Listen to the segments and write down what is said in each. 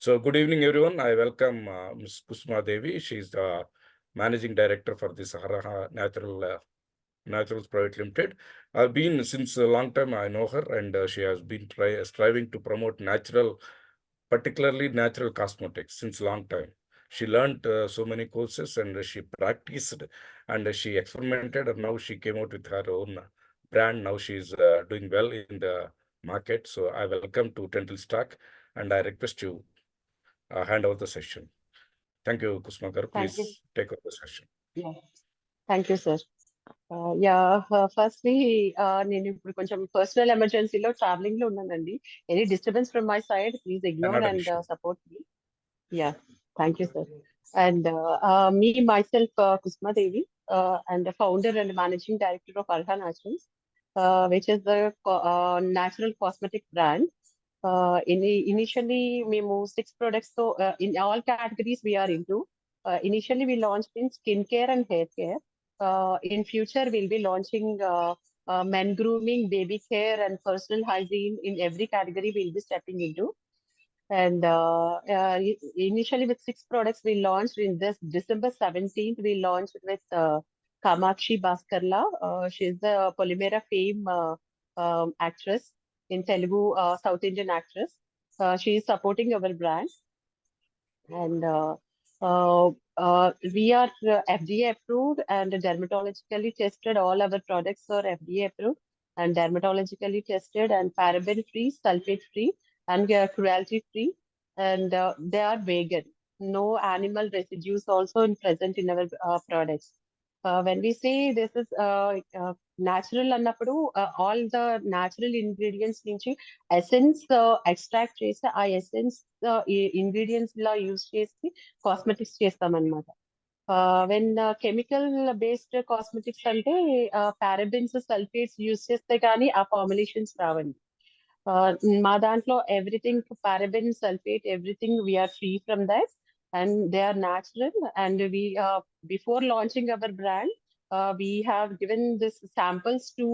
So good evening, everyone. I welcome Ms. Kusma Devi. She's the Managing Director for this Haraha Naturals Private Limited. I've been since a long time. I know her, and she has been striving to promote particularly natural cosmetics since long time. She learned so many courses, and she practiced, and she experimented, and now she came out with her own brand. Now she's doing well in the market. So I welcome to Dental Stock, and I request you hand over the session. Thank you, Kusma garu. Thank you. Please take over the session. Yeah. Thank you, sir. Firstly, నేను ఇప్పుడు కొంచెం personal ఎమర్జెన్సీలో travelling లో ఉన్నానండి. Any disturbance from my side please ignore Not an and issue. Support me. Yeah, thank you, sir. And me, myself, Kusma Devi, and the founder and managing director of Arha Naturals, which is the natural cosmetic brand. Initially, we moved 6 products. So, in all categories, we are into. Initially, we launched in skincare and hair care. In future, we'll be launching men grooming, baby care, and personal hygiene. In every category, we'll be stepping into. And initially, with 6 products, we launched in this December 17th. We launched with Kamakshi Bhaskarla. She's the Polymera fame actress in Telugu, South Indian actress. She is supporting our brand. And we are FDA approved and dermatologically tested. All our products are FDA approved and dermatologically tested and paraben free, sulfate free, and cruelty free. And they are vegan. No animal residues also present in our products. When we say this is natural అన్నప్పుడు all the natural ingredients నుంచి essence extract చేసి ఆ essence ingredients లా use చేసి cosmetics చేస్తామన్నమాట. When chemical based cosmetics అంటే parabens sulphates use చేస్తే కానీ ఆ ఫార్ములేషన్స్ రావండి. మా దాంట్లో everything paraben sulphate everything we are free from that and they are natural. And we before launching our brand, we have given this samples to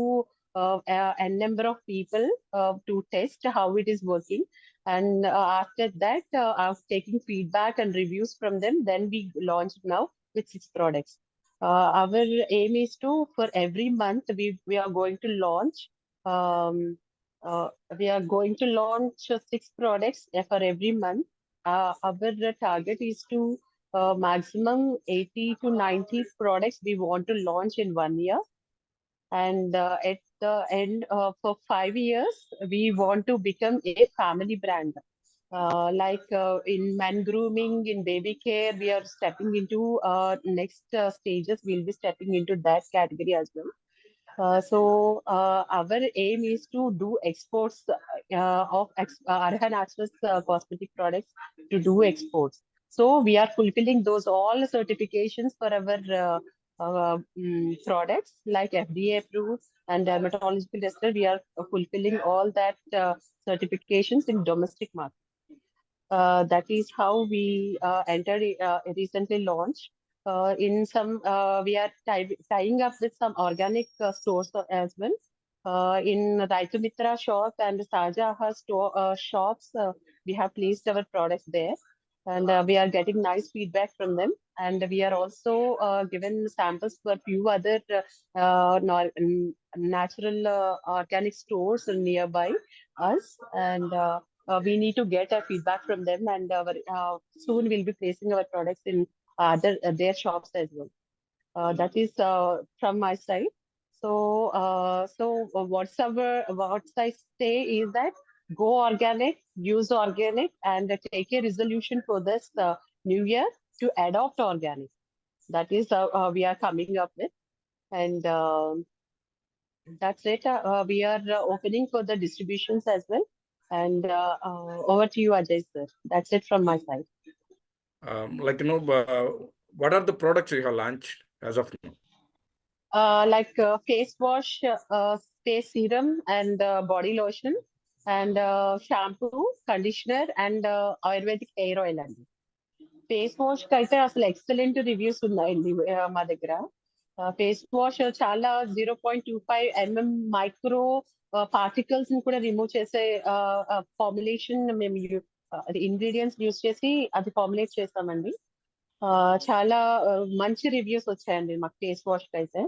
a number of people to test how it is working. And after that, taking feedback and reviews from them, then we launched now with 6 products. Our aim is to, for every month, we are going to launch. Um, we are going to launch 6 products for every month. Our target is to maximum 80 to 90 products we want to launch in 1 year. And at the end, for 5 years, we want to become a family brand. Like in men grooming, in baby care, we are stepping into next stages. We'll be stepping into that category as well. So our aim is to do exports of Arha Naturals cosmetic products to do exports. So we are fulfilling those all certifications for our products like FDA approved and dermatological tested. We are fulfilling all that certifications in domestic market. That is how we entered recently launched. In some, we are tying up with some organic stores as well. In Raitu Mitra shop and Sajaha store shops, we have placed our products there, and we are getting nice feedback from them. And we are also given samples for few other natural organic stores nearby us, and we need to get a feedback from them. And soon we'll be placing our products in other their shops as well. That is from my side. So, what I say is that go organic, use organic, and take a resolution for this new year to adopt organic. That is we are coming up with, and that's it. We are opening for the distributions as well. And over to you, Ajay sir. That's it from my side. What are the products you have launched as of now? Like face wash, face serum, and body lotion, and shampoo, conditioner, and Ayurvedic hair oil అండి. Face wash కి అయితే అసలు excellent reviews ఉన్నాయండి మా దగ్గర. Face wash చాలా 0.25 mm micro particles ని కూడా రిమూవ్ చేసే ఫార్ములేషన్ మేము ఇంగ్రీడియంట్స్ యూస్ చేసి అది ఫార్ములేట్ చేస్తామండి. చాలా మంచి రివ్యూస్ వచ్చాయండి మాకు ఫేస్ వాష్ కి అయితే.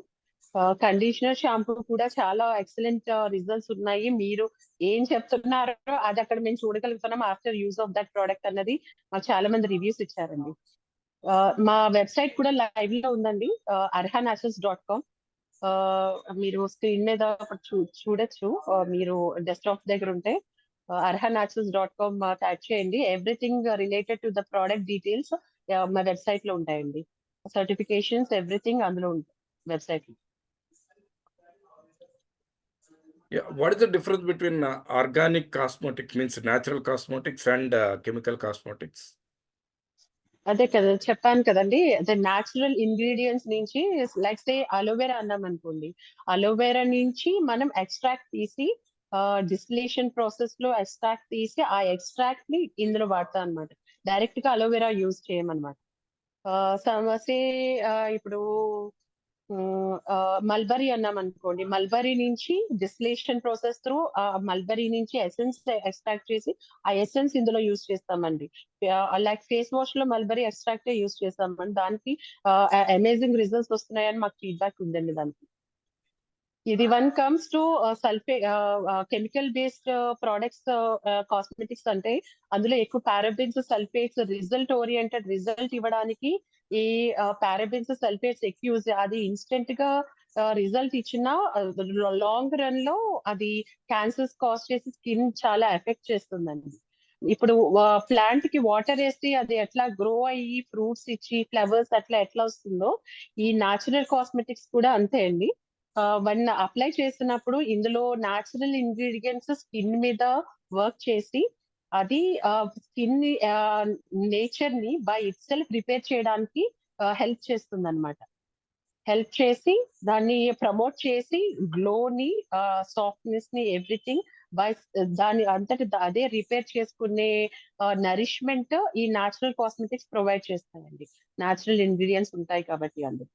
కండిషనర్ షాంపూ కూడా చాలా ఎక్సలెంట్ రిజల్ట్స్ ఉన్నాయి. మీరు ఏం చెప్తున్నారో అది అక్కడ మేము చూడగలుగుతున్నాం after use of that product అన్నది మాకు చాలా మంది రివ్యూస్ ఇచ్చారండి. మా వెబ్సైట్ కూడా లైవ్ లో ఉందండి, arhanaturals.com. మీరు స్క్రీన్ మీద చూడొచ్చు. మీరు డెస్క్టాప్ దగ్గర ఉంటే arhanaturals.com టైప్ చేయండి. Everything related to the product details మా వెబ్సైట్ లో ఉంటాయండి. సర్టిఫికేషన్స్ ఎవ్రీథింగ్ అందులో ఉంటాయి వెబ్సైట్ లో. Yeah, what is the difference between organic cosmetics, means natural cosmetics, and chemical cosmetics? అదే కదా చెప్పాను కదండి, అదే న్యాచురల్ ఇంగ్రీడియంట్స్ నుంచి, లైక్ సే అలోవెరా అన్నాం అనుకోండి, అలోవెరా నుంచి మనం ఎక్స్ట్రాక్ట్ తీసి డిస్టిలేషన్ ప్రాసెస్ లో ఎక్స్ట్రాక్ట్ తీసి ఆ ఎక్స్ట్రాక్ట్ ని ఇందులో వాడతాం అనమాట. డైరెక్ట్ గా అలోవెరా యూజ్ చేయమన్నమాట. సమసే ఇప్పుడు మల్బరీ అన్నాం అనుకోండి, మల్బరీ నుంచి డిస్టిలేషన్ ప్రాసెస్ త్రూ మల్బరీ నుంచి ఎసెన్స్ ఎక్స్ట్రాక్ట్ చేసి ఆ ఎసెన్స్ ఇందులో యూజ్ చేస్తామండి. లైక్ ఫేస్ వాష్ లో మల్బరీ ఎక్స్ట్రాక్ట్ యూజ్ చేస్తామండి. దానికి అమేజింగ్ రిజల్ట్స్ వస్తున్నాయని మాకు ఫీడ్బ్యాక్ ఉందండి దానికి. ఇది one comes to chemical based products, cosmetics అంటే అందులో ఎక్కువ parabens, sulphates, result oriented result ఇవ్వడానికి ఈ పారాబిన్స్, సల్ఫేట్స్ ఎక్కువ యూజ్, అది ఇన్స్టెంట్ గా రిజల్ట్ ఇచ్చినా లాంగ్ రన్ లో అది క్యాన్సర్స్ కాజ్ చేసి స్కిన్ చాలా ఎఫెక్ట్ చేస్తుందండి. ఇప్పుడు ప్లాంట్ కి వాటర్ వేసి అది ఎట్లా గ్రో అయ్యి ఫ్రూట్స్ ఇచ్చి ఫ్లవర్స్ అట్లా ఎట్లా వస్తుందో, ఈ న్యాచురల్ కాస్మెటిక్స్ కూడా అంతే అండి. వన్ అప్లై చేసినప్పుడు ఇందులో న్యాచురల్ ఇంగ్రీడియంట్స్ స్కిన్ మీద వర్క్ చేసి అది స్కిన్ నేచర్ ని బై ఇట్ సెల్ఫ్ రిపేర్ చేయడానికి హెల్ప్ చేస్తుంది అనమాట. హెల్ప్ చేసి దాన్ని ప్రమోట్ చేసి గ్లోని, సాఫ్ట్నెస్ ని, ఎవ్రీథింగ్ బై దాని అంతటి అదే రిపేర్ చేసుకునే నరిష్మెంట్ ఈ న్యాచురల్ కాస్మెటిక్స్ ప్రొవైడ్ చేస్తాయండి. న్యాచురల్ ఇంగ్రీడియంట్స్ ఉంటాయి కాబట్టి అందులో.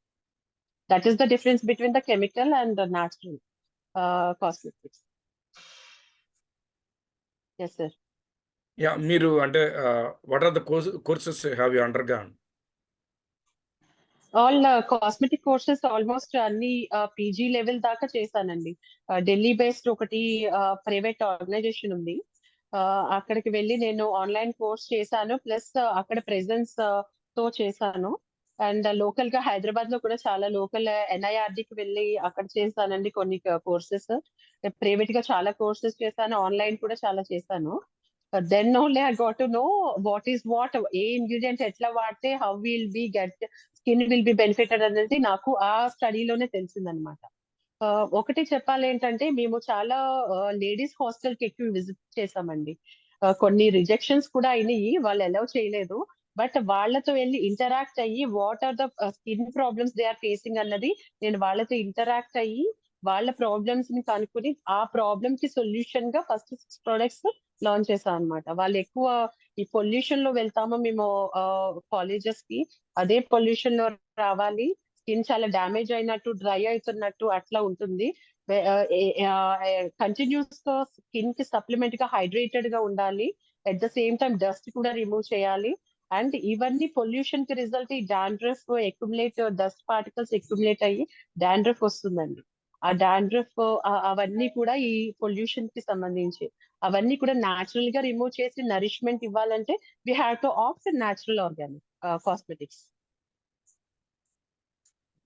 That is the difference between the chemical and the natural cosmetics. Yes, sir. Yeah, మీరు అంటే what are the courses have you undergone? All cosmetic courses almost అన్ని PG level దాకా చేశానండి. Delhi based ఒకటి ప్రైవేట్ ఆర్గనైజేషన్ ఉంది, అక్కడికి వెళ్ళి నేను ఆన్లైన్ కోర్స్ చేశాను, ప్లస్ అక్కడ ప్రెజెన్స్ తో చేశాను. అండ్ లోకల్ గా హైదరాబాద్ లో కూడా చాలా లోకల్ ఎన్ఐఆర్డికి వెళ్ళి అక్కడ చేశానండి కొన్ని కోర్సెస్. ప్రైవేట్ గా చాలా కోర్సెస్ చేశాను, ఆన్లైన్ కూడా చాలా చేశాను. Then only I got to know what is what, a ingredient ఎట్లా వాడితే how will be get skin will be benefited అనేది నాకు ఆ స్టడీలోనే తెలిసిందనమాట. ఒకటి చెప్పాలి ఏంటంటే, మేము చాలా లేడీస్ హాస్టల్ కి ఎక్కువ విజిట్ చేసామండి. కొన్ని రిజెక్షన్స్ కూడా అయినాయి, వాళ్ళు అలౌ చేయలేదు. బట్ వాళ్ళతో వెళ్ళి ఇంటరాక్ట్ అయ్యి what are the skin problems they are facing అన్నది నేను వాళ్ళతో ఇంటరాక్ట్ అయ్యి వాళ్ళ ప్రాబ్లమ్స్ ని కనుక్కొని ఆ ప్రాబ్లమ్ కి సొల్యూషన్ గా ఫస్ట్ 6 ప్రొడక్ట్స్ లాంచ్ చేశాం అనమాట. వాళ్ళు ఎక్కువ ఈ పొల్యూషన్ లో వెళ్తామో మేము కాలేజెస్ కి, అదే పొల్యూషన్ లో రావాలి, స్కిన్ చాలా డ్యామేజ్ అయినట్టు, డ్రై అవుతున్నట్టు అట్లా ఉంటుంది. కంటిన్యూస్ గా స్కిన్ కి సప్లిమెంట్ గా హైడ్రేటెడ్ గా ఉండాలి, at the same time dust కూడా రిమూవ్ చేయాలి. అండ్ ఇవన్నీ పొల్యూషన్ కి రిజల్ట్ ఈ dandruff accumulate, dust particles accumulate అయ్యి డాండ్రఫ్ వస్తుందండి. ఆ డాండ్రఫ్ అవన్నీ కూడా ఈ పొల్యూషన్ కి సంబంధించి, అవన్నీ కూడా న్యాచురల్ గా రిమూవ్ చేసి నరిష్మెంట్ ఇవ్వాలంటే we have to opt natural organic cosmetics.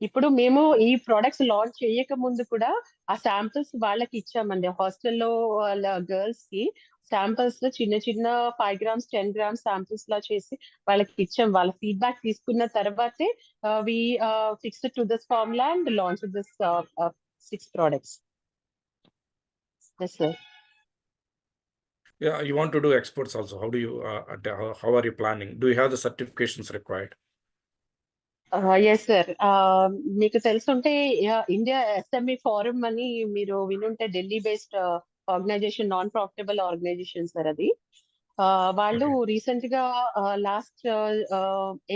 ఇప్పుడు మేము ఈ ప్రొడక్ట్స్ లాంచ్ చేయక ముందు కూడా ఆ శాంపిల్స్ వాళ్ళకి ఇచ్చామండి. హాస్టల్లో వాళ్ళ గర్ల్స్ కి శాంపిల్స్ చిన్న చిన్న 5 grams 10 grams శాంపిల్స్ లా చేసి వాళ్ళకి ఇచ్చాం. వాళ్ళ ఫీడ్బ్యాక్ తీసుకున్న తర్వాతే we fixed to this formula and launch this 6 products. Yes, sir. Yeah, you want to do exports also. How do you how are you planning? Do you have the certifications required? Yes sir. మీకు తెలుసుంటే India SME forum అని మీరు వినుంటే, Delhi based organisation, non profitable organisation sir అది. వాళ్ళు recent గా last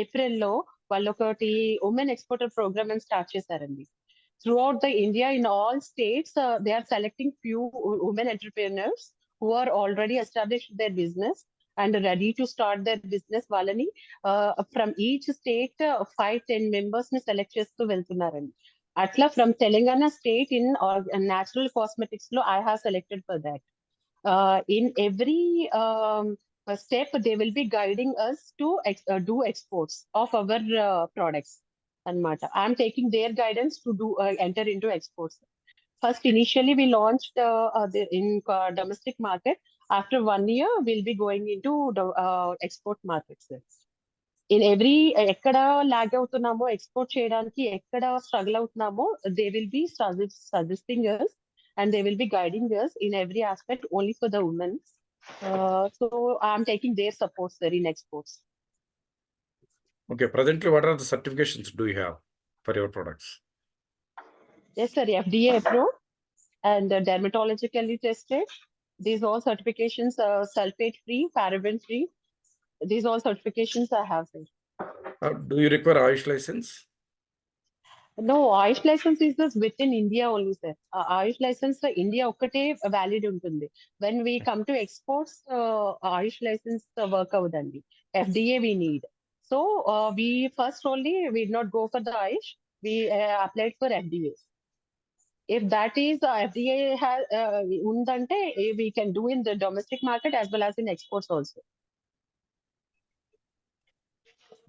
April లో వాళ్ళు ఒకటి ఉమెన్ ఎక్స్పోర్టర్ ప్రోగ్రామ్ అని స్టార్ట్ చేశారండి. Throughout the India, in all states, they are selecting few women entrepreneurs who are already established their business and ready to start their business వాళ్ళని from each state 5-10 members ని select చేస్తూ వెళ్తున్నారండి. అట్లా from Telangana state in natural cosmetics లో I have selected for that. In every step they will be guiding us to do exports of our products అన్నమాట. I'm taking their guidance to do enter into exports. First, initially we launched in domestic market. After 1 year, we'll be going into the export markets. In every ఎక్కడ log అవుతున్నామో export చేయడానికి ఎక్కడ struggle అవుతున్నామో they will be suggesting us and they will be guiding us in every aspect only for the women. So I'm taking their support, sir, in exports. Okay, presently, what are the certifications do you have for your products? Yes, sir, FDA approved and dermatologically tested. These all certifications are sulfate free, paraben free. These all certifications I have, sir. Do you require Ayush license? No, Ayush license is just within India only, sir. Ayush license India ఒక్కటే valid ఉంటుంది. When we come to exports, Ayush license work avudandi. FDA we need. So we first only we did not go for the Ayush. We applied for FDA. If that is FDA has undante, we can do in the domestic market as well as in exports also.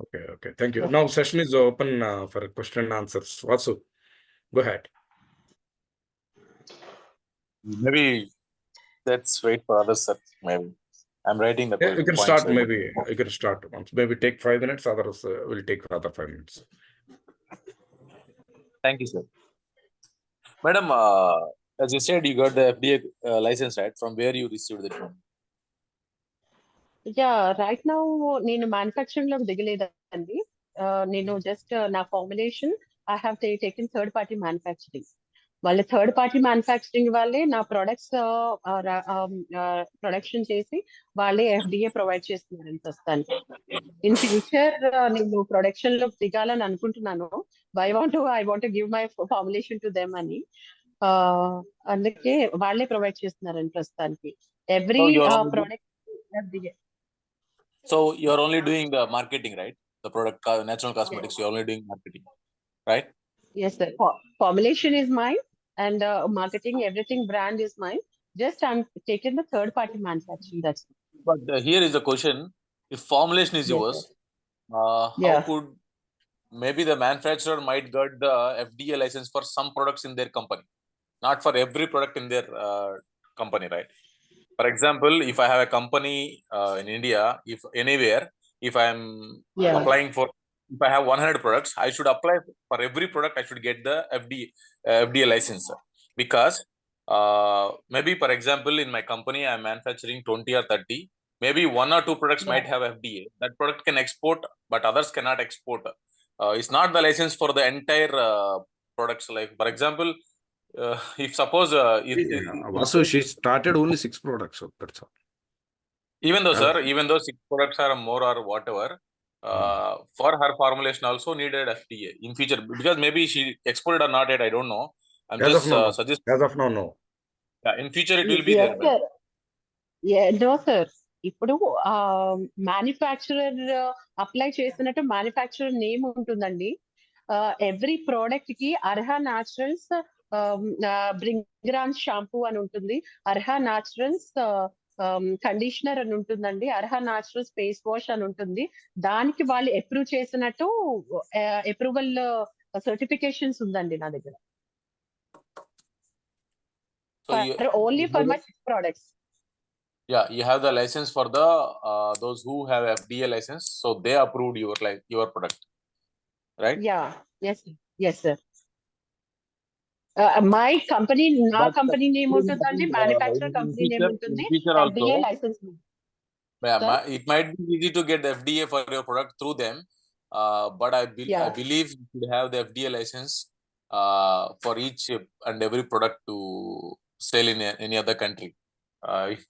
Okay, thank you. Yeah. Now session is open for question and answers. Vasu, go ahead. Maybe let's wait for others, sir. Maybe I'm writing the Yeah, you can points. start. Maybe you can start once. Maybe take 5 minutes. Others will take other 5 minutes. Thank you, sir. Madam, as you said, you got the FDA license, right? From where you received that one? Yeah, right now నేను manufacturing లోకి దిగలేదండి. నేను just నా formulation I have taken third party manufacturing. వాళ్ళ third party manufacturing వాళ్ళే నా products production చేసి వాళ్ళే FDA provide చేస్తున్నారు ప్రస్తుతానికి. ఇన్ ఫ్యూచర్ నేను ప్రొడక్షన్ లో దిగాలని అనుకుంటున్నాను. I want give my formulation to them అని. అందుకే వాళ్ళే ప్రొవైడ్ చేస్తున్నారని ప్రస్తుతానికి every product. So you're only doing the marketing, right? The product natural cosmetics, you're only doing marketing, right? Yes, sir. Formulation is mine and marketing, everything brand is mine. Just I'm taking the third party manufacturing. That's it. But here is the question: if formulation is Yes, yours, sir. how Yeah. could maybe the manufacturer might get the FDA license for some products in their company, not for every product in their company, right? For example, if I have a company in India, if anywhere, if I'm Yeah. applying for, if I have 100 products, I should apply for every product. I should get the FDA license, because maybe, for example, in my company, I'm manufacturing 20 or 30. Maybe 1 or 2 products Yeah. might have FDA. That product can export, but others cannot export. It's not the license for the entire products. Like, for example, if suppose Vasu, she started only 6 products. So that's all. even though, sir, even though 6 products are more or whatever, for her formulation also needed FDA in future, because maybe she exported or not yet, I don't know. I'm As just of now, suggest. As of now, no. Yeah, in future it will be Yes, there. sir. Yeah, no, sir. ఇప్పుడు manufacturer apply చేసినట్టు manufacturer name ఉంటుందండి. Every product కి Arha naturals బ్రింగ్రాన్ shampoo అని ఉంటుంది, Arha naturals conditioner అని ఉంటుందండి, Arha naturals face wash అని ఉంటుంది. దానికి వాళ్ళు అప్రూవ్ చేసినట్టు అప్రూవల్ సర్టిఫికేషన్స్ ఉందండి నా దగ్గర. So only for my 6 products. Yeah, you have the license for the those who have FDA license, so they approved your product, right? Yeah. Yes, sir. My company, నా company name ఉంటుందండి, manufacturer company name ఉంటుంది, FDA licence. It might be easy to get the FDA for your product through them, but I believe you should have the FDA license for each and every product to sell in any other country. If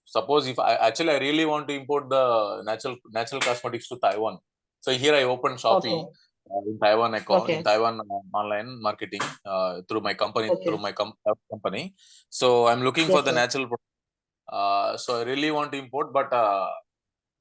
I really want to import the natural cosmetics to Taiwan, so here I opened Shopee. Okay. In Taiwan account, Okay. in Taiwan online marketing through my company, Okay. company. So I'm looking Yes, for the sir. natural product. So I really want to import, but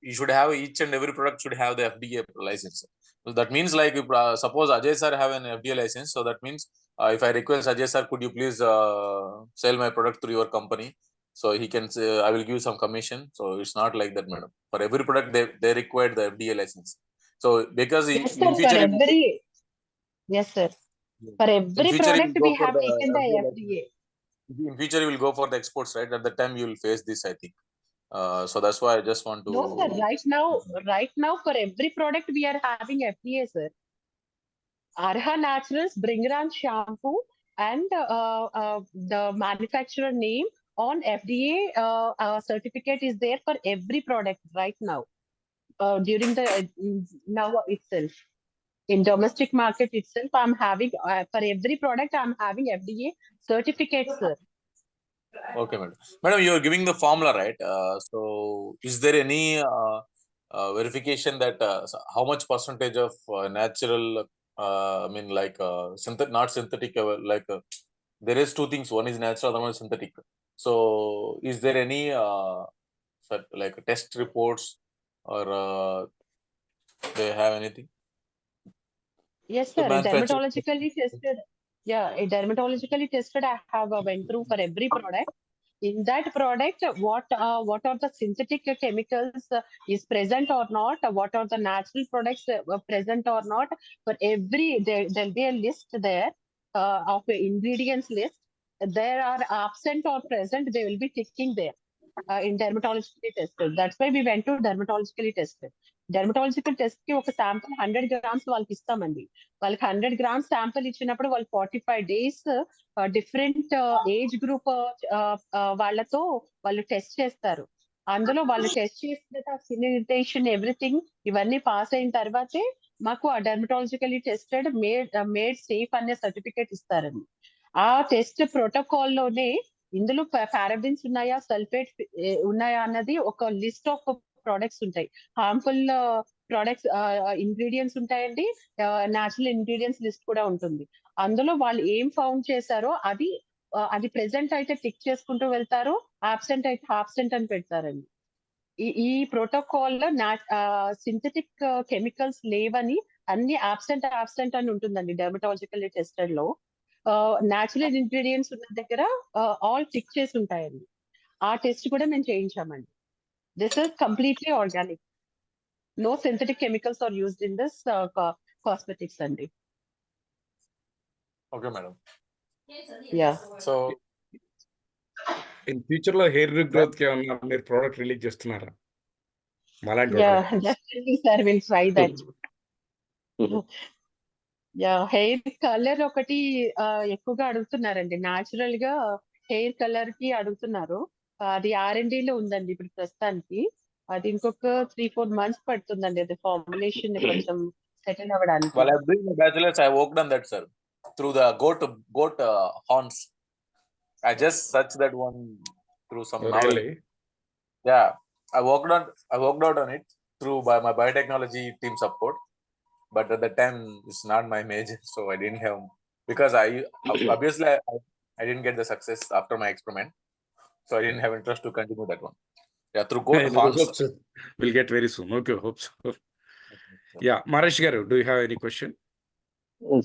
you should have each and every product should have the FDA license. So that means like if, suppose Ajay sir have an FDA license, so that means if I request Ajay sir, could you please sell my product through your company? So he can say, I will give some commission. So it's not like that, madam. For every product, they require the FDA license. So because Yes, in sir, for future, every, yes, sir. For in every future you product, will go we for have the taken the FDA license. FDA. In future you will go for the exports, right? At the time you will face this, I think. So that's why I just want to. No, sir. Right now, for every product we are having FDA, sir. Arha Naturals Bringraj shampoo and the manufacturer name on FDA certificate is there for every product right now. During the now itself, in domestic market itself, I'm having for every product I'm having FDA certificate, sir. Okay, madam. Madam, you are giving the formula, right? So is there any verification that how much percentage of natural, I mean, like not synthetic, there is two things. One is natural, other one is synthetic. So is there any like test reports or they have anything? Yes, The sir. manufacturer. Dermatologically tested. Yeah, dermatologically tested. I have went through for every product. In that product, what are the synthetic chemicals is present or not? What are the natural products present or not? For every there'll be a list there of the ingredients list. There are absent or present. They will be ticking there. In dermatologically tested. That's why we went to dermatologically tested. Dermatological test కి ఒక sample 100 grams వాళ్ళకి ఇస్తామండి. వాళ్ళకి 100 grams sample ఇచ్చినప్పుడు వాళ్ళు 45 days different age group వాళ్ళతో వాళ్ళు test చేస్తారు. అందులో వాళ్ళు టెస్ట్ చేసిన స్కిన్ ఇరిటేషన్ ఎవ్రీథింగ్ ఇవన్నీ పాస్ అయిన తర్వాతే మాకు ఆ డెర్మటాలజికలీ టెస్టెడ్ మేడ్ సేఫ్ అనే సర్టిఫికేట్ ఇస్తారండి. ఆ టెస్ట్ ప్రోటోకాల్ లోనే ఇందులో పారాబిన్స్ ఉన్నాయా, సల్ఫేట్ ఉన్నాయా అన్నది ఒక లిస్ట్ ఆఫ్ ప్రొడక్ట్స్ ఉంటాయి. హార్మ్ఫుల్ ప్రొడక్ట్స్ ఇంగ్రీడియంట్స్ ఉంటాయండి, న్యాచురల్ ఇంగ్రీడియంట్స్ లిస్ట్ కూడా ఉంటుంది. అందులో వాళ్ళు ఏం ఫౌండ్ చేశారో అది ప్రెసెంట్ అయితే టిక్ చేసుకుంటూ వెళ్తారు, ఆబ్సెంట్ అయితే ఆబ్సెంట్ అని పెడతారండి. ఈ ప్రోటోకాల్ లో సింథటిక్ కెమికల్స్ లేవని అన్ని ఆబ్సెంట్ అని ఉంటుందండి డెర్మటాలజికల్ టెస్టెడ్ లో. న్యాచురల్ ఇంగ్రీడియంట్స్ ఉన్న దగ్గర ఆల్ టిక్ చేసి ఉంటాయండి. ఆ టెస్ట్ కూడా మేము చేయించామండి. This is completely organic. No synthetic chemicals are used in this cosmetics అండి. Okay madam. Yeah. So in future లో హెయిర్ రిగ్రోత్ కి ఏమన్నా మీరు ప్రోడక్ట్ రిలీజ్ చేస్తున్నారా? Yeah, definitely sir, will try that. Yeah, hair colour ఒకటి ఎక్కువగా అడుగుతున్నారండి. Natural గా హెయిర్ కలర్ కి అడుగుతున్నారు. అది R&D లో ఉందండి ఇప్పుడు ప్రస్తుతానికి. అది ఇంకొక 3-4 months పడుతుందండి అది ఫార్ములేషన్ కొంచెం సెటిల్ అవ్వడానికి. While I was doing my bachelor's, I worked on that, sir, through the goat horns. I just searched that one through some novel. Really? Yeah, I worked out on it through my biotechnology team support. But at that time, it's not my major, so I didn't have, because obviously I didn't get the success after my experiment, so I didn't have interest to continue that one. Yeah, through goat horns. Hope so. We'll get very soon. Okay, hope so. Yeah, Maresh garu, do you have any question?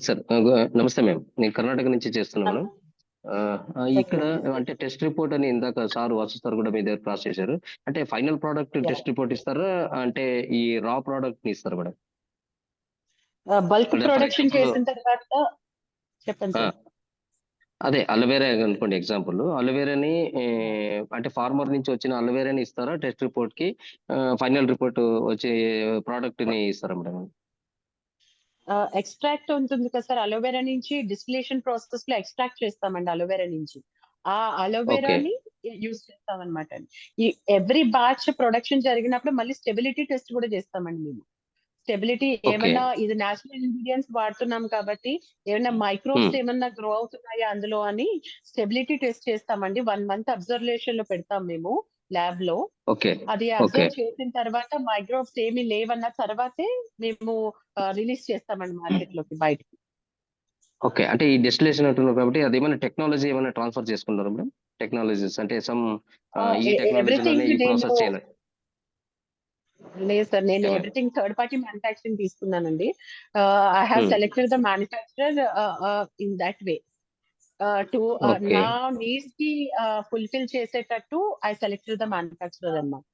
Sir నమస్తే ma'am, నేను కర్ణాటక నుంచి చేస్తున్నాను madam. ఇక్కడ అంటే test report అని ఇందాక sir Vasu sir కూడా మీ దగ్గర క్రాస్ చేశారు. అంటే ఫైనల్ ప్రోడక్ట్ టెస్ట్ రిపోర్ట్ ఇస్తారా, అంటే ఈ రా ప్రోడక్ట్ ని ఇస్తారా మేడం? బల్క్ ప్రొడక్షన్ చేసిన తర్వాత చెప్పండి. అదే అలోవేరా అనుకోండి ఎగ్జాంపుల్, అలోవేరాని అంటే ఫార్మర్ నుంచి వచ్చిన అలోవేరాని ఇస్తారా టెస్ట్ రిపోర్ట్ కి, ఫైనల్ రిపోర్ట్ వచ్చే ప్రోడక్ట్ ని ఇస్తారా మేడం? ఎక్స్ట్రాక్ట్ ఉంటుంది కదా సార్, అలోవెరా నుంచి డిస్టిలేషన్ ప్రాసెస్ లో ఎక్స్ట్రాక్ట్ చేస్తామండి అలోవెరా నుంచి. ఆ అలోవెరాని యూజ్ చేస్తాం అనమాట. ఈ ఎవ్రీ బ్యాచ్ ప్రొడక్షన్ జరిగినప్పుడు మళ్ళీ స్టెబిలిటీ టెస్ట్ కూడా చేస్తామండి మేము. స్టెబిలిటీ ఏమన్నా ఇది నేచురల్ ఇంగ్రీడియంట్స్ వాడుతున్నాం కాబట్టి ఏమైనా మైక్రోబ్స్ ఏమన్నా గ్రో అవుతున్నాయా అందులో అని స్టెబిలిటీ టెస్ట్ చేస్తామండి. 1 month అబ్జర్వేషన్ లో పెడతాం మేము ల్యాబ్ లో. అది అబ్జర్వ్ చేసిన తర్వాత మైక్రోబ్స్ ఏమి లేవన్న తర్వాతే మేము రిలీజ్ చేస్తామండి మార్కెట్ లోకి బయటకి. ఓకే, అంటే ఈ డెస్టిలేషన్ అంటున్నారు కాబట్టి అది ఏమైనా టెక్నాలజీ ఏమైనా ట్రాన్స్ఫర్ చేసుకుంటారు మేడం? టెక్నాలజీస్ అంటే సమ్ ఈ టెక్నాలజీలోనే ఈ ప్రాసెస్ చేయాలి. లేదు సార్, నేను Yeah, ma'am. Everything third party manufacturing తీసుకున్నానండి. I have Hmm. Selected the manufacturer in that way to Okay. నా నీడ్స్ కి ఫుల్ఫిల్ చేసేటట్టు ఐ సెలెక్టెడ్ ద మ్యానుఫ్యాక్చరర్ అన్నమాట.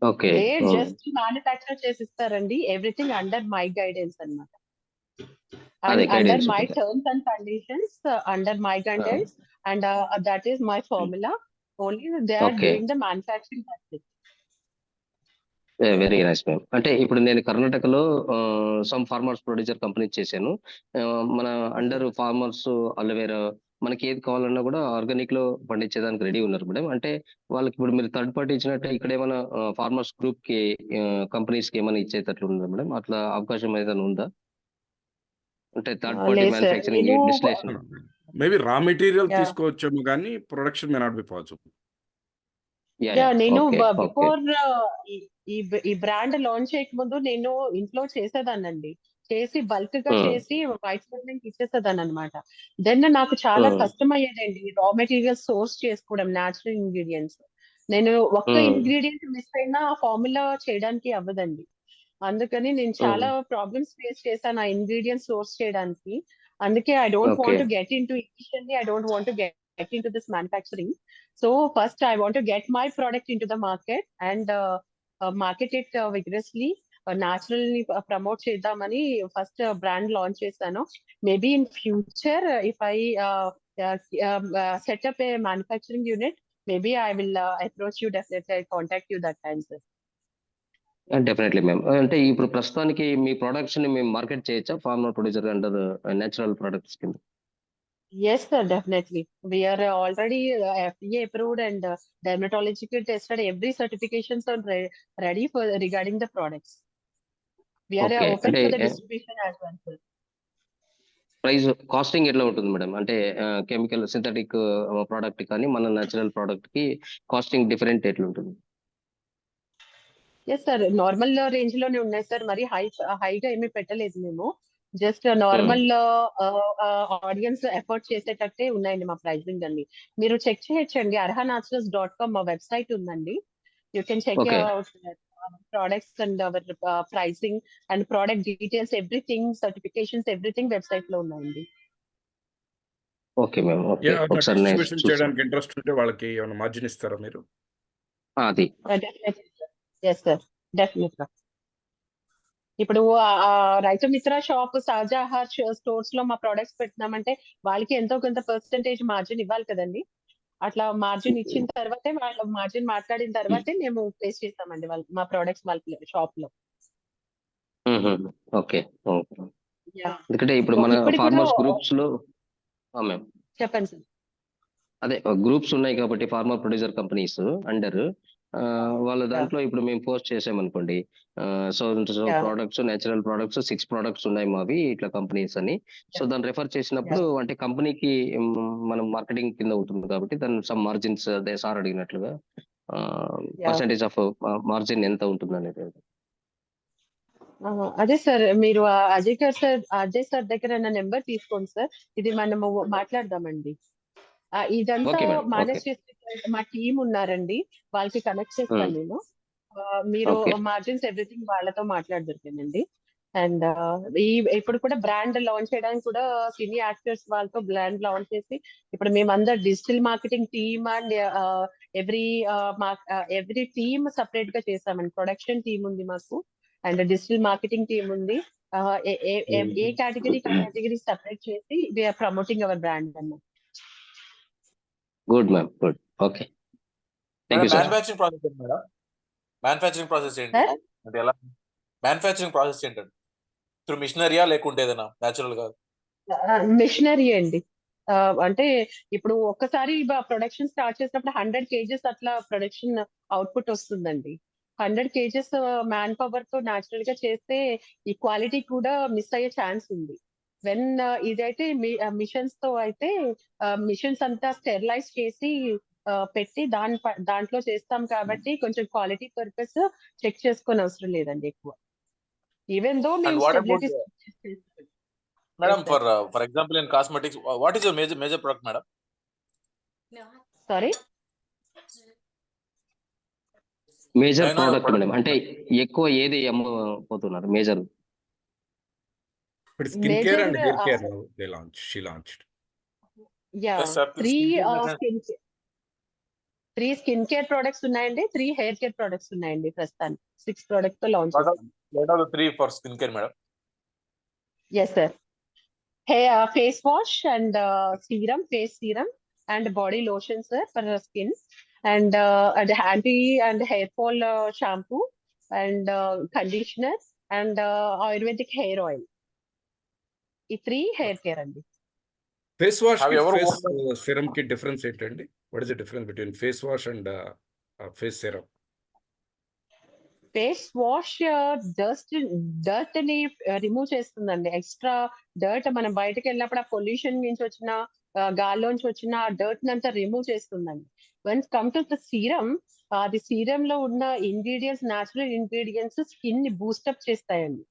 Okay. They Hmm. Just manufacture చేసిస్తారండి, ఎవ్రీథింగ్ అండర్ మై గైడెన్స్ అన్నమాట. అదే And under guidance my ఉంటుంది. terms and conditions, under my guidance, and that is my formula. Only they are Okay. doing the manufacturing. That's it. Very nice ma'am. అంటే ఇప్పుడు నేను కర్ణాటకలో some farmers producer company చేశాను. మన under farmers aloe vera మనకి ఏది కావాలన్నా కూడా ఆర్గానిక్ లో పండించేదానికి రెడీ ఉన్నారు మేడం. అంటే వాళ్ళకి ఇప్పుడు మీరు థర్డ్ పార్టీ ఇచ్చినట్టే ఇక్కడ ఏమైనా ఫార్మర్స్ గ్రూప్ కి కంపెనీస్ కి ఏమైనా ఇచ్చేటట్లు ఉందా మేడం? అట్లా అవకాశం ఏదైనా ఉందా? అంటే థర్డ్ పార్టీ లేదు సార్, మ్యానుఫ్యాక్చరింగ్ నేను distillation. Maybe raw material Yeah. తీసుకోవచ్చేమో కానీ production may not be possible. నేను ఓకే ఓకే బిఫోర్ ఈ బ్రాండ్ లాంచ్ చేయకముందు నేను ఇంట్లో చేసేదానండి. చేసి బల్క్ గా చేసి వైట్ స్టోర్మెంట్ ఇచ్చేసేదాన్ని అనమాట. దెన్ నాకు చాలా కష్టం అయ్యేదండి రా మెటీరియల్ సోర్స్ చేసుకోవడం, న్యాచురల్ ఇంగ్రీడియంట్స్. నేను ఒక్క ఇంగ్రీడియంట్ మిస్ అయినా ఆ ఫార్ములా చేయడానికి అవ్వదండి. అందుకని నేను చాలా ప్రాబ్లమ్స్ ఫేస్ చేశాను ఆ ఇంగ్రీడియంట్ సోర్స్ చేయడానికి. అందుకే I don't want to get in to initially I don't want to get in to this manufacturing. So first I want to get my product into the market and market it vigorously, naturally promote చేద్దామని first brand launch చేశాను. Maybe in future if I set up a manufacturing unit, maybe I will approach you, definitely I contact you that time sir. Definitely ma'am. అంటే ఇప్పుడు ప్రస్తుతానికి మీ products ని మేము market చేయొచ్చా farmer producer under natural products కింద? Yes sir, definitely. We are already FDA approved and dermatologically tested. Every certifications are ready for regarding the products. We are Okay. open అంటే for the distribution as well, sir. Price costing ఎట్లా ఉంటుంది madam? అంటే chemical synthetic product కానీ మన natural product కి costing different ఎట్లా ఉంటుంది? Yes sir, normal range లోనే ఉన్నాయి సార్. మరి హైగా ఏమీ పెట్టలేదు మేము. జస్ట్ నార్మల్ ఆడియన్స్ ఎఫర్ట్ చేసేటట్టే ఉన్నాయండి మా ప్రైసింగ్ అన్ని. మీరు చెక్ చేయొచ్చండి, arhanaturals.com మా వెబ్సైట్ ఉందండి. You can check Okay. Out products and our pricing and product details, everything, certifications, everything website లో ఉన్నాయండి. Okay ma'am. ఓకే, అట్లా ఒకసారి నేను డిస్ట్రిబ్యూషన్ చూస్తాను. చేయడానికి ఇంట్రెస్ట్ ఉంటే వాళ్ళకి ఏమైనా మార్జిన్ ఇస్తారా మీరు? అది ఎస్ సార్, డెఫినెట్ గా. ఇప్పుడు రైతు మిత్ర షాప్, సహజాహార్ స్టోర్స్ లో మా ప్రొడక్ట్స్ పెట్టినామంటే వాళ్ళకి ఎంతో కొంత పర్సెంటేజ్ మార్జిన్ ఇవ్వాలి కదండి. అట్లా మార్జిన్ ఇచ్చిన తర్వాతే, వాళ్ళ మార్జిన్ మాట్లాడిన తర్వాతే మేము ప్లేస్ చేస్తామండి వాళ్ళు మా ప్రొడక్ట్స్ వాళ్ళ షాప్ లో. ఓకే. Yeah. ఎందుకంటే ఇప్పుడు మన ఇప్పుడు కూడా ఫార్మర్స్ గ్రూప్స్ లో మ్యామ్ చెప్పండి సార్. అదే గ్రూప్స్ ఉన్నాయి కాబట్టి ఫార్మర్ ప్రొడ్యూసర్ కంపెనీస్ అండర్ వాళ్ళ దాంట్లో ఇప్పుడు మేము పోస్ట్ చేసామనుకోండి, so Yeah. Products, natural products 6 products ఉన్నాయి మావి ఇట్లా కంపెనీస్ అని. సో దాన్ని రెఫర్ చేసినప్పుడు అంటే కంపెనీకి మనం మార్కెటింగ్ కింద ఉంటుంది కాబట్టి దాని సమ్ మార్జిన్స్ అదే సార్ అడిగినట్లుగా పర్సెంటేజ్ ఆఫ్ మార్జిన్ ఎంత ఉంటుంది అనేది. అదే సార్, మీరు అజయ్ సార్ దగ్గర నా నెంబర్ తీసుకోండి సార్, ఇది మనము మాట్లాడదామండి. ఇదంతా Okay, madam. మేనేజ్ చేసే మా టీమ్ ఉన్నారండి, వాళ్ళకి కనెక్ట్ చేస్తాను నేను. మీరు Okay. మార్జిన్స్ ఎవ్రీథింగ్ వాళ్ళతో మాట్లాడదొరికిందండి. అండ్ ఇప్పుడు కూడా బ్రాండ్ లాంచ్ చేయడానికి కూడా సినీ యాక్టర్స్ వాళ్ళతో బ్రాండ్ లాంచ్ చేసి, ఇప్పుడు మేమందరు digital marketing team and every team separate గా చేసామండి. ప్రొడక్షన్ టీమ్ ఉంది మాకు, అండ్ డిజిటల్ మార్కెటింగ్ టీమ్ ఉంది. ఏ కేటగిరీ సపరేట్ చేసి వీఆర్ ప్రమోటింగ్ అవర్ బ్రాండ్ అన్నమాట. Good ma'am, good. Okay, thank you sir. Manufacturing process ఏంటి మేడం? మ్యానుఫ్యాక్చరింగ్ ప్రాసెస్ ఏంటి అంటే ఎలా? మ్యానుఫ్యాక్చరింగ్ ప్రాసెస్ ఏంటండి? త్రూ మిషనరీయా లేకుంటే ఏదైనా న్యాచురల్ గా? మిషనరీ అండి. అంటే ఇప్పుడు ఒక్కసారి ప్రొడక్షన్ స్టార్ట్ చేసినప్పుడు 100 kgs అట్లా ప్రొడక్షన్ అవుట్పుట్ వస్తుందండి. 100 kgs మ్యాన్ పవర్ తో న్యాచురల్ గా చేస్తే ఈ క్వాలిటీ కూడా మిస్ అయ్యే ఛాన్స్ ఉంది. వెన్ ఇదైతే మిషన్స్ తో అయితే మిషన్స్ అంతా స్టెరిలైజ్ చేసి పెట్టి దాంట్లో చేస్తాం కాబట్టి కొంచెం క్వాలిటీ పర్పస్ చెక్ చేసుకొని అవసరం లేదండి ఎక్కువ. ఈవెన్ దో మేము stability madam, for example in cosmetics, what is your major product madam? Sorry, major అయినా ప్రోడక్ట్ product- మేడం, అంటే ఎక్కువ ఏది అమ్మబోతున్నారు major? But skincare and Major, hair care now she launched. yeah, Yes, sir. Three skin care products ఉన్నాయండి, 3 hair care products ఉన్నాయండి ప్రస్తుతానికి. 6 products తో launch చేస్తాం. What are the 3 for skincare, madam? Yes, sir. Face wash and serum, face serum and body lotion, sir, for skin, and anti and hair fall shampoo and conditioner and Ayurvedic hair oil. ఈ 3 hair care అండి. Face wash Have you ki ever face worn serum ki difference ఏంటండి? What is the difference between face wash and face serum? Face wash dirt ని remove చేస్తుందండి. Extra dirt మనం బయటకు వెళ్ళినప్పుడు ఆ pollution నుంచి వచ్చిన గాల్లోంచి వచ్చిన ఆ డర్ట్ అంతా రిమూవ్ చేస్తుందండి. Once come to the serum, అది సీరం లో ఉన్న ఇంగ్రీడియంట్స్, న్యాచురల్ ఇంగ్రీడియంట్స్ స్కిన్ ని బూస్టప్ చేస్తాయండి.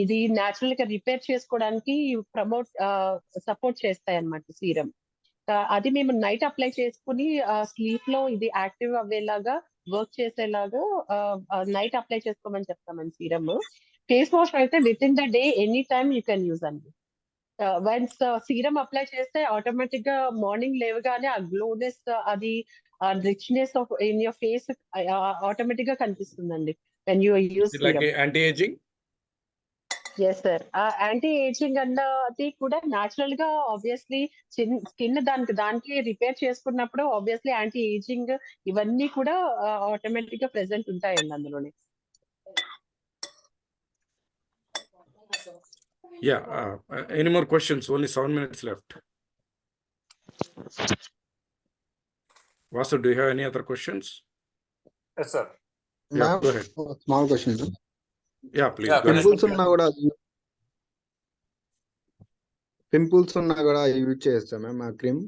ఇది న్యాచురల్ గా రిపేర్ చేసుకోవడానికి సపోర్ట్ చేస్తాయి అన్నమాట సీరం. అది మేము నైట్ అప్లై చేసుకుని స్లీప్ లో ఇది యాక్టివ్ అవ్వేలాగా వర్క్ చేసేలాగా నైట్ అప్లై చేసుకోమని చెప్తామండి సీరమ్. ఫేస్ వాష్ అయితే with in the day any time you can use అండి. వన్స్ సీరమ్ అప్లై చేస్తే ఆటోమేటిక్ గా మార్నింగ్ లేవగానే ఆ గ్లోనెస్, అది richness of in your face automatic గా కనిపిస్తుందండి when you use Is it like serum. anti-aging? Yes sir. Anti ageing అన్నది కూడా న్యాచురల్ గా ఆబ్వియస్లీ స్కిన్ దానికి రిపేర్ చేసుకున్నప్పుడు ఆబ్వియస్లీ యాంటీ ఏజింగ్ ఇవన్నీ కూడా ఆటోమేటిక్ గా ప్రెసెంట్ ఉంటాయండి అందులోనే. Yeah. Any more questions? Only 7 minutes left. Vasu, do you have any other questions? Yes, sir. Yeah, Ma'am, go ahead. small question. Yeah, please. Yeah, Go ahead. Pimples ఉన్నా కూడా use చేస్తాం ma'am ఆ cream,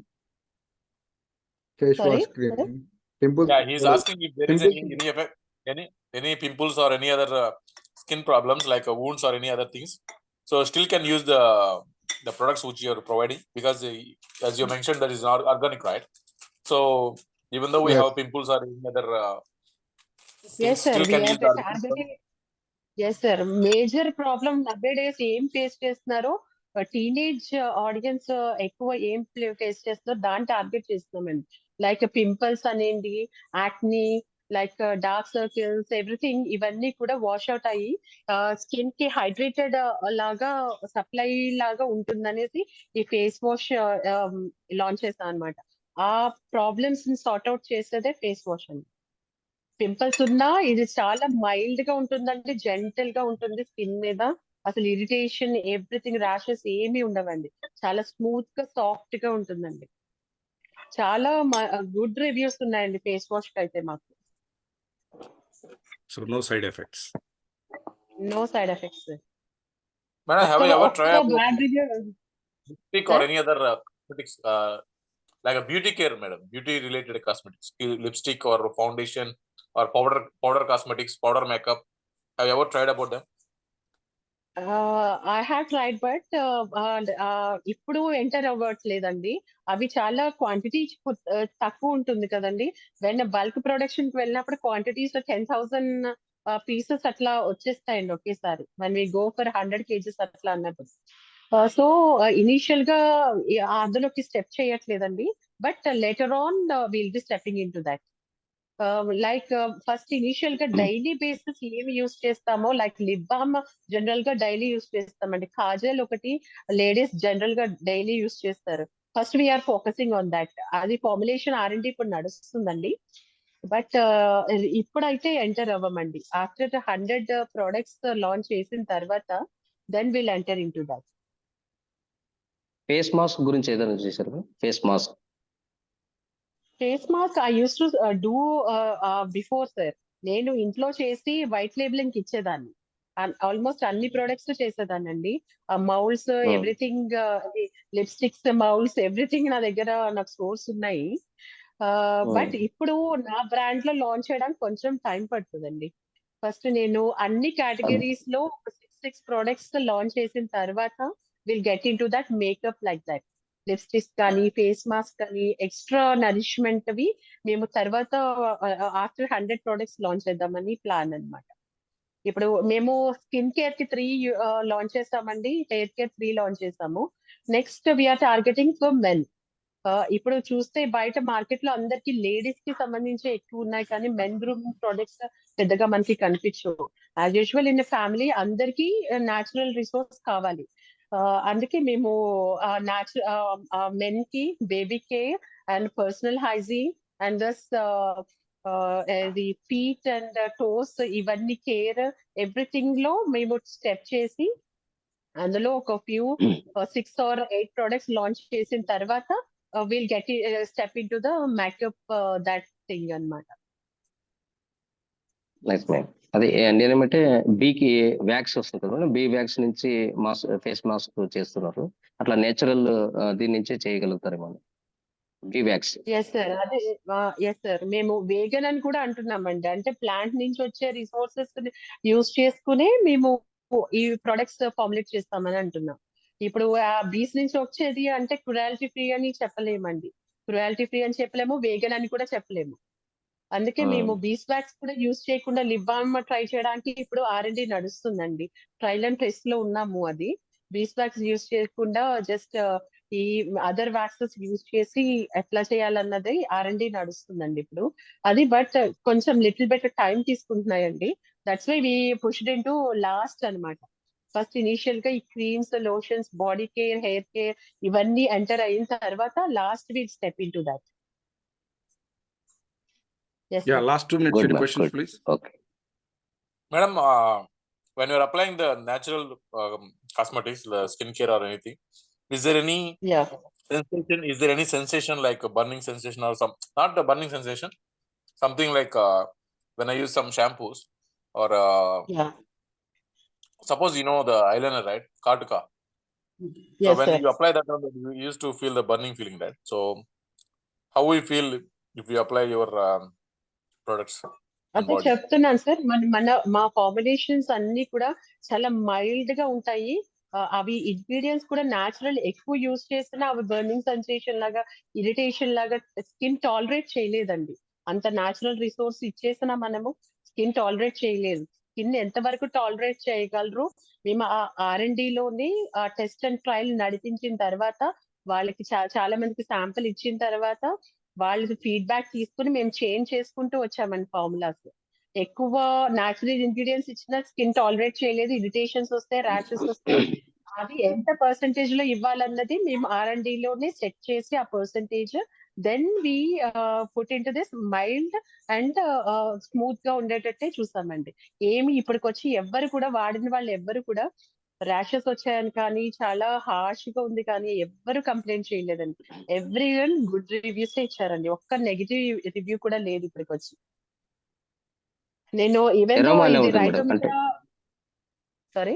face Sorry, wash sir? Cream. Pimples Yeah, he's asking if there is any effect, any pimples or any other skin problems like wounds or any other things. So still can use the products which you are providing, because as you mentioned, that is not organic, right? So even though we Yes. have pimples or any other things, Yes, sir. still We can have use the the organic targeted. one. Yes sir. Major problem nowadays ఏం face చేస్తున్నారో, teenage audience ఎక్కువ ఏం face చేస్తున్నారో దాన్ని target చేస్తున్నామండి. Like pimples అనేది, యాక్ని, like dark circles, everything ఇవన్నీ కూడా వాష్ అవుట్ అయ్యి స్కిన్ కి హైడ్రేటెడ్ లాగా సప్లై లాగా ఉంటుందనేసి ఈ ఫేస్ వాష్ లాంచ్ చేస్తాం అనమాట. ఆ ప్రాబ్లమ్స్ ని సార్ట్ అవుట్ చేసేదే ఫేస్ వాష్ అండి. పింపుల్స్ ఉన్నా ఇది చాలా మైల్డ్ గా ఉంటుందండి, జెంటల్ గా ఉంటుంది స్కిన్ మీద. అసలు ఇరిటేషన్, ఎవ్రీథింగ్, ర్యాషెస్ ఏమీ ఉండవండి. చాలా స్మూత్ గా, సాఫ్ట్ గా ఉంటుందండి. చాలా గుడ్ రివ్యూస్ ఉన్నాయండి ఫేస్ వాష్ కి అయితే మాకు. So no side effects. No side effects. Madam, have you ever tried about bad review. lipstick or any other cosmetics, like a beauty care, madam, beauty related cosmetics, lipstick or foundation or powder cosmetics, powder makeup? Have you ever tried about them? I have tried but ఇప్పుడు enter అవ్వట్లేదండి. అవి చాలా quantity తక్కువ ఉంటుంది కదండి. When bulk production కి వెళ్ళినప్పుడు quantities 10,000 pieces అట్లా వచ్చేస్తాయండి ఒకేసారి. When we go for 100 kgs అట్లా అన్నప్పుడు. సో ఇనీషియల్ గా అందులోకి స్టెప్ చేయట్లేదండి. But later on will be stepping in to that. Like first initial గా డైలీ బేసిస్ ఏమి యూస్ చేస్తామో, లైక్ లిప్ బామ్ జనరల్ గా డైలీ యూస్ చేస్తామండి. కాజల్ ఒకటి లేడీస్ జనరల్ గా డైలీ యూస్ చేస్తారు. First we're focusing on that. అది ఫార్ములేషన్ R&D ఇప్పుడు నడుస్తుందండి. బట్ ఇప్పుడైతే ఎంటర్ అవ్వమండి. ఆఫ్టర్ 100 ప్రొడక్ట్స్ లాంచ్ చేసిన తర్వాత then will enter in to that. Face mask గురించి ఏదైనా చేశారు? Face mask face mask I use to do before sir. నేను ఇంట్లో చేసి వైట్ లేబులింగ్ ఇచ్చేదాన్ని. ఆల్మోస్ట్ అన్ని ప్రొడక్ట్స్ చేసేదాన్ని అండి. Moulds, everything, lipsticks, moulds, everything నా దగ్గర నాకు స్టోర్స్ ఉన్నాయి. బట్ ఇప్పుడు నా బ్రాండ్ లో లాంచ్ చేయడానికి కొంచెం టైం పడుతుందండి. ఫస్ట్ నేను అన్ని కేటగిరీస్ లో 6 ప్రొడక్ట్స్ లాంచ్ చేసిన తర్వాత will get in to that makeup like that. Lipsticks కానీ ఫేస్ మాస్క్ కానీ ఎక్స్ట్రా నరిష్మెంట్ వి మేము తర్వాత ఆఫ్టర్ 100 ప్రొడక్ట్స్ లాంచ్ చేద్దామని ప్లాన్ అన్నమాట. ఇప్పుడు మేము స్కిన్ కేర్ కి 3 లాంచ్ చేస్తామండి, హెయిర్ కేర్ 3 లాంచ్ చేస్తాము. Next we're targeting for men. ఇప్పుడు చూస్తే బయట మార్కెట్ లో అందరికి లేడీస్ కి సంబంధించి ఎక్కువ ఉన్నాయి, కానీ మెన్ గ్రూమింగ్ ప్రొడక్ట్స్ పెద్దగా మనకి కనిపించవు. యాజ్ యూజువల్ ఇన్ ఫ్యామిలీ అందరికి న్యాచురల్ రిసోర్స్ కావాలి. అందుకే మేము మెన్ కి baby care and personal hygiene and thus the feet and toes ఇవన్నీ కేర్ ఎవ్రీథింగ్ లో మేము స్టెప్ చేసి అందులో ఒక ఫ్యూ 6 or 8 ప్రొడక్ట్స్ లాంచ్ చేసిన తర్వాత will get step into the makeup that thing అన్నమాట. Nice ma'am. అదే నేనేమంటే బీకి వ్యాక్స్ వస్తుంది కదా మేడం, బీ వ్యాక్స్ నుంచి ఫేస్ మాస్క్ చేస్తున్నారు, అట్లా నేచురల్ దీని నుంచే చేయగలుగుతారేమో బీ వ్యాక్స్. ఎస్ సార్, అదే ఎస్ సార్, మేము వేగన్ అని కూడా అంటున్నామండి. అంటే ప్లాంట్ నుంచి వచ్చే రిసోర్సెస్ యూజ్ చేసుకునే మేము ఈ ప్రొడక్ట్స్ ఫార్ములేట్ చేస్తామని అంటున్నాం. ఇప్పుడు బీస్ నుంచి వచ్చేది అంటే క్రుయాలిటీ ఫ్రీ అని చెప్పలేమండి, క్రుయాలిటీ ఫ్రీ అని చెప్పలేము, వేగన్ అని కూడా చెప్పలేము. అందుకే మేము బీస్ వ్యాక్స్ కూడా యూజ్ చేయకుండా లిప్ బామ్ ట్రై చేయడానికి ఇప్పుడు R&D నడుస్తుందండి. ట్రయల్ అండ్ టెస్ట్ లో ఉన్నాము. అది బీస్ వ్యాక్స్ యూజ్ చేయకుండా జస్ట్ ఈ అదర్ వ్యాక్సెస్ యూజ్ చేసి ఎట్లా చేయాలన్నది R&D నడుస్తుందండి ఇప్పుడు అది. బట్ కొంచెం లిటిల్ బెటర్ టైం తీసుకుంటున్నాయండి. That's why we pushed into last అనమాట. ఫస్ట్ ఇనిషియల్ గా ఈ creams, lotions, body care, hair care ఇవన్నీ ఎంటర్ అయిన తర్వాత last we step in to that. Yeah, last 2 minutes, Good, any ma'am. questions, Good. please? Okay. Madam, when you're applying the natural cosmetics, the skincare or anything, is there any Yeah. sensation? Is there any sensation like a burning sensation or some, not a burning sensation, something like when I use some shampoos or Yeah. suppose you know the eyeliner, right? Kartuka. So Yes, when sir. you apply that one, you used to feel the burning feeling, right? So how we feel if you apply your products on అదే body? చెప్తున్నాను sir, మా formulations అన్ని కూడా చాలా mild గా ఉంటాయి. అవి ingredients కూడా న్యాచురల్ ఎక్కువ యూజ్ చేసినా అవి బర్నింగ్ సెన్సేషన్ లాగా, ఇరిటేషన్ లాగా స్కిన్ టాలరేట్ చేయలేదండి. అంత న్యాచురల్ రిసోర్స్ ఇచ్చేసినా మనము స్కిన్ టాలరేట్ చేయలేదు. స్కిన్ ఎంత వరకు టాలరేట్ చేయగలరు మేము ఆ R&D లోని ఆ టెస్ట్ అండ్ ట్రయల్ నడిపించిన తర్వాత వాళ్ళకి చాలా మందికి శాంపుల్ ఇచ్చిన తర్వాత వాళ్ళకి ఫీడ్బ్యాక్ తీసుకుని మేము చేంజ్ చేసుకుంటూ వచ్చామండి ఫార్ములాస్. ఎక్కువ న్యాచురల్ ఇంగ్రీడియంట్స్ ఇచ్చిన స్కిన్ టాలరేట్ చేయలేదు, ఇరిటేషన్స్ వస్తాయి, ర్యాషెస్ వస్తాయి. అది ఎంత పర్సంటేజ్ లో ఇవ్వాలన్నది మేము R&D లోనే సెట్ చేసి ఆ percentage then we put in to this mild and smooth గా ఉండేటట్టే చూసామండి. ఏమి ఇప్పటికొచ్చి ఎవ్వరు కూడా వాడిన వాళ్ళు ఎవ్వరు కూడా ర్యాషెస్ వచ్చాయని కానీ చాలా హార్ష్ గా ఉంది కానీ ఎవ్వరు కంప్లైంట్ చేయలేదండి. ఎవ్రీవన్ గుడ్ రివ్యూస్ ఇచ్చారండి, ఒక్క నెగిటివ్ రివ్యూ కూడా లేదు ఇప్పటికొచ్చి. నేను ఈవెన్ దో Aroma ఎలా ఇది ఉంటుంది రైతు మేడం? మీద సారీ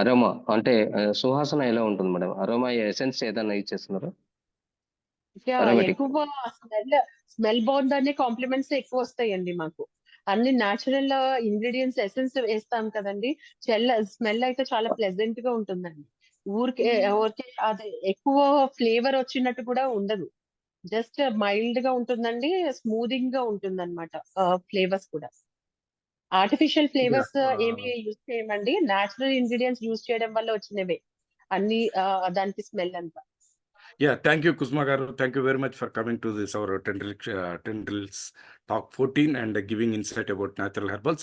అరోమా అంటే సువాసన ఎలా ఉంటుంది మేడం? అరోమా ఎసెన్స్ ఏదైనా యూజ్ చేస్తున్నారు? Aromatic. ఎక్కువ స్మెల్ బాగుందనే కాంప్లిమెంట్స్ ఎక్కువ వస్తాయండి మాకు. అన్ని న్యాచురల్ ఇంగ్రీడియంట్స్ ఎసెన్స్ వేస్తాం కదండి, స్మెల్ అయితే చాలా ప్లెజెంట్ గా ఉంటుందండి. ఊరికే అది ఎక్కువ ఫ్లేవర్ వచ్చినట్టు కూడా ఉండదు, జస్ట్ మైల్డ్ గా ఉంటుందండి, స్మూదింగ్ గా ఉంటుంది అనమాట. ఫ్లేవర్స్ కూడా ఆర్టిఫిషియల్ ఫ్లేవర్స్ ఏమి యూజ్ చేయమండి, న్యాచురల్ ఇంగ్రీడియంట్స్ యూజ్ చేయడం వల్ల వచ్చినవే అన్ని దానికి స్మెల్ అంతా. Yeah, thank you, Kusma garu. Thank you very much for coming to this our Tendrils Talk 14 and giving insight about natural herbals.